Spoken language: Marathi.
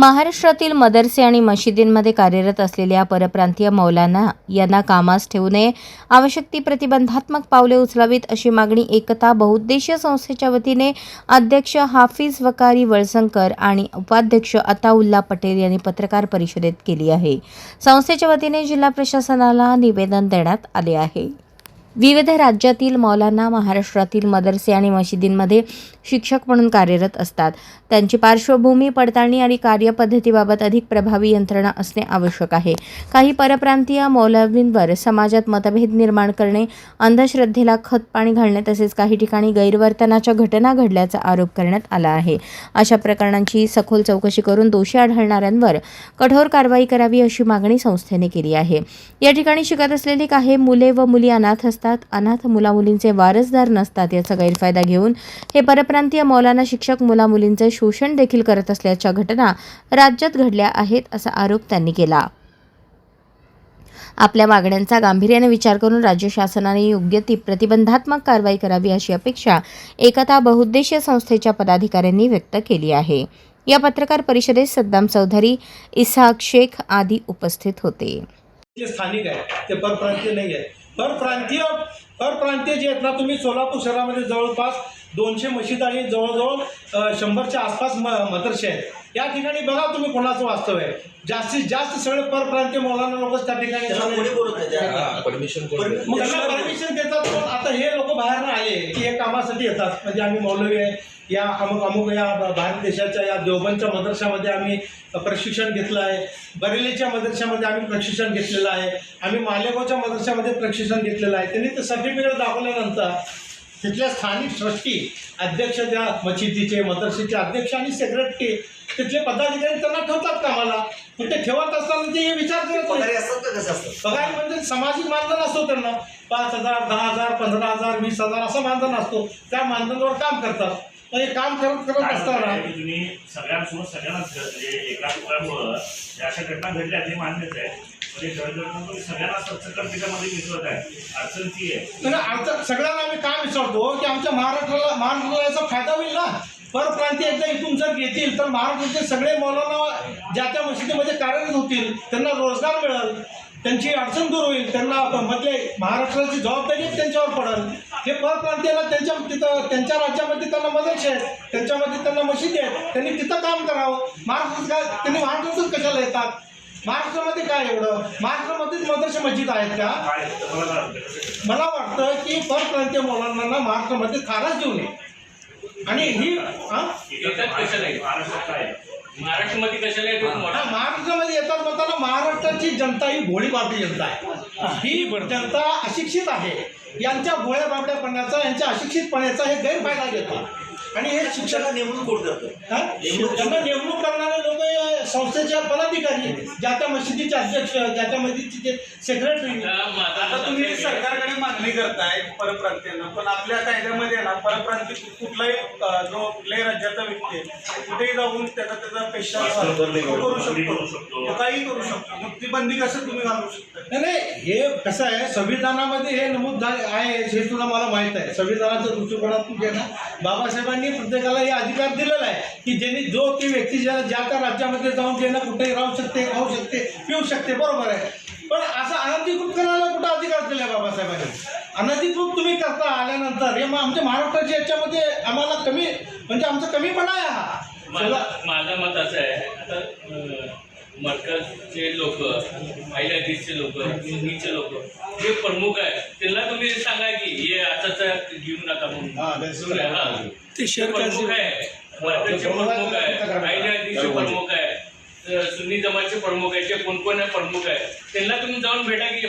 महाराष्ट्रातील मदरसे आणि मशिदींमध्ये कार्यरत असलेल्या परप्रांतीय मौलाना यांना कामास ठेवू नये, आवश्यक ती प्रतिबंधात्मक पावले उचलावीत अशी मागणी एकता बहुउद्देशीय संस्थेच्या वतीने अध्यक्ष हाफिज वकारी वळसंकर आणि उपाध्यक्ष अताउल्ला पटेल यांनी पत्रकार परिषदेत केली आहे। संस्थेच्या वतीने जिल्हा प्रशासनाला निवेदन देण्यात आले आहे। विविध राज्यातील मौलाना महाराष्ट्रातील मदरसे आणि मशिदींमध्ये शिक्षक म्हणून कार्यरत असतात। त्यांची पार्श्वभूमी, पडताळणी आणि कार्यपद्धतीबाबत अधिक प्रभावी यंत्रणा असणे आवश्यक आहे। काही परप्रांतीय मौलवींवर समाजात मतभेद निर्माण करणे, अंधश्रद्धेला खतपाणी घालणे तसेच काही ठिकाणी गैरवर्तनाच्या घटना घडल्याचा आरोप करण्यात आला आहे। अशा प्रकरणांची सखोल चौकशी करून दोषी आढळणाऱ्यांवर कठोर कारवाई करावी अशी मागणी संस्थेने केली आहे। या ठिकाणी शिकत असलेली काही मुले व मुली अनाथ असतात। अनाथ मुलामुलींचे वारसदार नसतात। याचा गैरफायदा घेऊन हे परप्रांतीय मौलाना शिक्षक मुलामुलींचे शोषण देखील करत असल्याच्या घटना राज्यात घडल्या आहेत असा आरोप त्यांनी केला। आपल्या मागण्यांचा गांभीर्याने विचार करून राज्य शासनाने योग्य ती प्रतिबंधात्मक कारवाई करावी अशी अपेक्षा एकता बहुउद्देशीय संस्थेच्या पदाधिकाऱ्यांनी व्यक्त केली आहे। या पत्रकार परिषदेत सद्दाम चौधरी, इसाक शेख आदी उपस्थित होते। जे स्थानिक आहे ते परप्रांतीय नाही आहे। परप्रांतीय जे आहेत ना, तुम्ही सोलापूर शहरामध्ये जवळपास 200 मशीद आणि जवळजवळ 100च्या आसपास मदरसे आहेत। या ठिकाणी बघा तुम्ही कोणाचं वास्तव आहे। जास्तीत जास्त सगळे परप्रांतीय मौलाना लोक त्या ठिकाणी परमिशन देतात। पण आता हे लोक बाहेर आले की हे कामासाठी येतात, म्हणजे आम्ही मौलवी आहे, या अमुक या भारत देशाच्या या देवबंदच्या मदरशामध्ये आम्ही प्रशिक्षण घेतलं आहे, बरेलीच्या मदरशामध्ये आम्ही प्रशिक्षण घेतलेलं आहे, आम्ही मालेगावच्या मदरशामध्ये प्रशिक्षण घेतलेलं आहे। त्यांनी ते सर्टिफिकेट दाखवल्यानंतर तिथल्या स्थानिक ट्रस्टी, अध्यक्ष त्या मशिदीचे, मदरसेचे अध्यक्ष आणि सेक्रेटरी, तिथले पदाधिकारी त्यांना ठेवतात कामाला। पण ते ठेवत असताना ते विचार करत पगार म्हणजे सामाजिक मानधन असतो त्यांना 5,000, 10,000, 15,000, 20,000 असं मानधन असतो। त्या मानधनावर काम करतात। हे काम करत असताना तुम्ही सगळ्यांसोबत सगळ्यांना एका टुकड्यामुळं अशा घटना घडल्या ते मान्यच आहे। म्हणजे सगळ्यांना सरसकट त्याच्यामध्ये मिसळत आहे। अडचण ती आहे, अडचण सगळ्यांना आम्ही काय विचारतो की आमच्या महाराष्ट्राला याचा फायदा होईल ना। परप्रांतीय एकदा इथून जर येतील तर महाराष्ट्राचे सगळे मौलाना ज्या त्या मशिदीमध्ये कार्यरत होतील, त्यांना रोजगार मिळेल, त्यांची अडचण दूर होईल, त्यांना मधले महाराष्ट्राची जबाबदारी त्यांच्यावर पडेल। हे परप्रांतीयाला त्यांच्या राज्यामध्ये त्यांना मदरसे आहेत, त्यांच्यामध्ये त्यांना मशिदी आहेत, त्यांनी तिथं काम करावं। महाराष्ट्रात त्यांनी महाराष्ट्रातच कशाला येतात? महाराष्ट्रामध्ये काय एवढं? महाराष्ट्रामध्येच मदरसे मस्जिद आहेत का? मला वाटतं की परप्रांतीय मौलांना महाराष्ट्रामध्ये थाराच देऊ नये। आणि ही महाराष्ट्रामध्ये कशाला येतो? महाराष्ट्रामध्ये येतात म्हणताना महाराष्ट्राची जनता ही भोळी बाबडी जनता आहे। ही जनता अशिक्षित आहे। यांच्या भोळ्या बाबड्यापणाचा, यांच्या अशिक्षितपणाचा हे गैरफायदा घेतात आणि हे शिक्षणाला नेमणूक कोण करतं? त्यांना नेमणूक करणारे लोक संस्थेच्या पदाधिकारी, ज्या त्या मशिदीचे अध्यक्ष, ज्या त्या मशिदीचे सेक्रेटरी। आता तुम्ही सरकारकडे मागणी करताय परप्रांतीयांना, पण आपल्या कायद्यामध्ये ना परप्रांतीय कुठल्याही राज्याचा व्यक्ती कुठेही जाऊन त्याचा पेशा करू शकतो, काही करू शकतो। मग ती बंदी कसं तुम्ही घालू शकता? नाही, हे कसं आहे, संविधानामध्ये हे नमूद आहे, हे सुद्धा मला माहीत आहे। संविधानाच्या दृष्टिकोनातून जे ना बाबासाहेबांनी प्रत्येकाला हे अधिकार दिलेला आहे की ज्यांनी जो ती व्यक्ती ज्या त्या राज्यामध्ये जाऊन जे ना कुठेही राहू शकते, खाऊ शकते, पिऊ शकते, बरोबर आहे। पण असं अनधिकृत करायला कुठं अधिकार दिला आहे बाबासाहेबांनी? अनधिकृत तुम्ही करता आल्यानंतर हे आमच्या महाराष्ट्राच्या याच्यामध्ये आम्हाला कमी, म्हणजे आमचा कमीपणा आहे हा। माझं मत असं आहे, आता मरकजचे लोक, हायलाइटीचे लोक, सुन्नीचे लोक जे प्रमुख आहे त्यांना तुम्ही सांगा की हे आताच घेऊ नका म्हणून। ते प्रमुख आहे, मरकजचे प्रमुख आहे, हायलाइटीचे प्रमुख आहे, सुन्नी जमातचे प्रमुख आहे, जे कोण प्रमुख आहे त्यांना तुम्ही जाऊन भेटा की